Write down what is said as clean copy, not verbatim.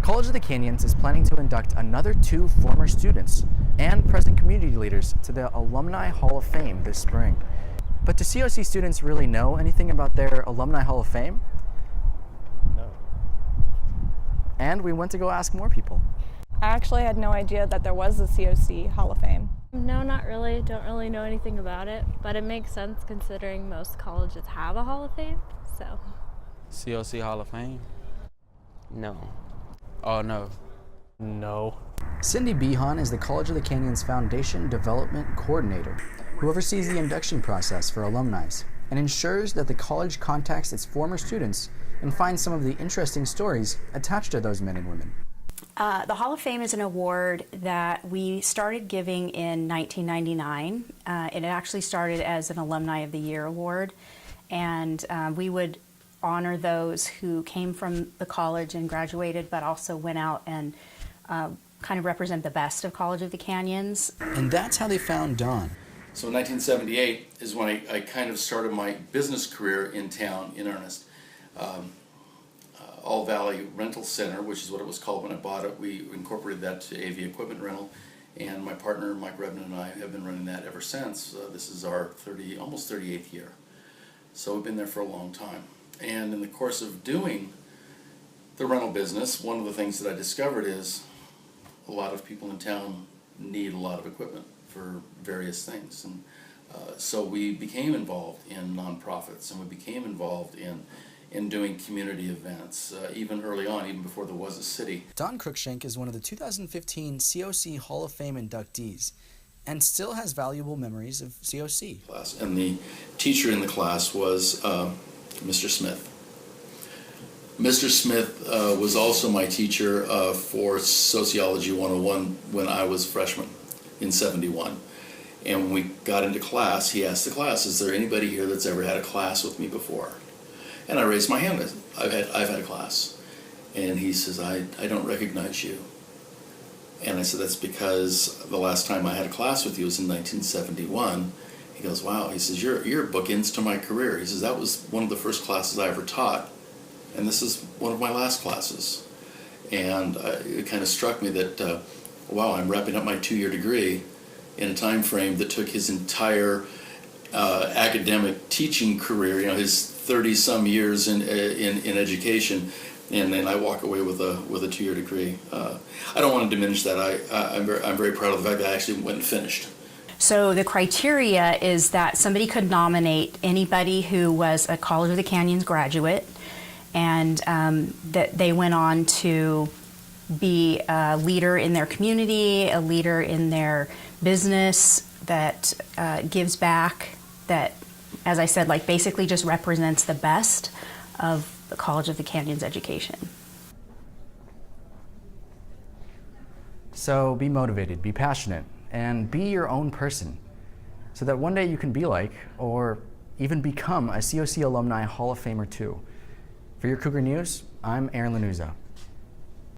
College of the Canyons is planning to induct another 2 former students and present community leaders to the Alumni Hall of Fame this spring. But do COC students really know anything about their Alumni Hall of Fame? No. And we went to go ask more people. I actually had no idea that there was a COC Hall of Fame. No, not really. Don't really know anything about it, but it makes sense considering most colleges have a Hall of Fame, so. COC Hall of Fame? No. Oh, no. No. Cindy Behan is the College of the Canyons Foundation Development Coordinator, who oversees the induction process for alumni and ensures that the college contacts its former students and finds some of the interesting stories attached to those men and women. The Hall of Fame is an award that we started giving in 1999. It actually started as an Alumni of the Year award, and we would honor those who came from the college and graduated, but also went out and kind of represent the best of College of the Canyons. And that's how they found Don. So in 1978 is when I kind of started my business career in town in earnest. All Valley Rental Center, which is what it was called when I bought it, we incorporated that to AV Equipment Rental, and my partner Mike Rebman and I have been running that ever since. This is our almost 38th year. So we've been there for a long time. And in the course of doing the rental business, one of the things that I discovered is a lot of people in town need a lot of equipment for various things. And so we became involved in nonprofits, and we became involved in doing community events, even early on, even before there was a city. Don Cruikshank is one of the 2015 COC Hall of Fame inductees and still has valuable memories of COC. And the teacher in the class was Mr. Smith. Mr. Smith was also my teacher for Sociology 101 when I was a freshman in '71. And when we got into class, he asked the class, is there anybody here that's ever had a class with me before? And I raised my hand. I've had a class. And he says, I don't recognize you. And I said, that's because the last time I had a class with you was in 1971. He goes, wow. He says, you're bookends to my career. He says, that was one of the first classes I ever taught. And this is one of my last classes. And it kind of struck me that, wow, I'm wrapping up my 2-year degree in a time frame that took his entire academic teaching career, his 30-some years in education, and then I walk away with a 2-year degree. I don't want to diminish that. I'm very proud of the fact that I actually went and finished. So the criteria is that somebody could nominate anybody who was a College of the Canyons graduate, and that they went on to be a leader in their community, a leader in their business that gives back, that, as I said, like basically just represents the best of the College of the Canyons education. So be motivated, be passionate, and be your own person so that one day you can be like, or even become, a COC Alumni Hall of Famer too. For your Cougar News, I'm Aaron Lanuza.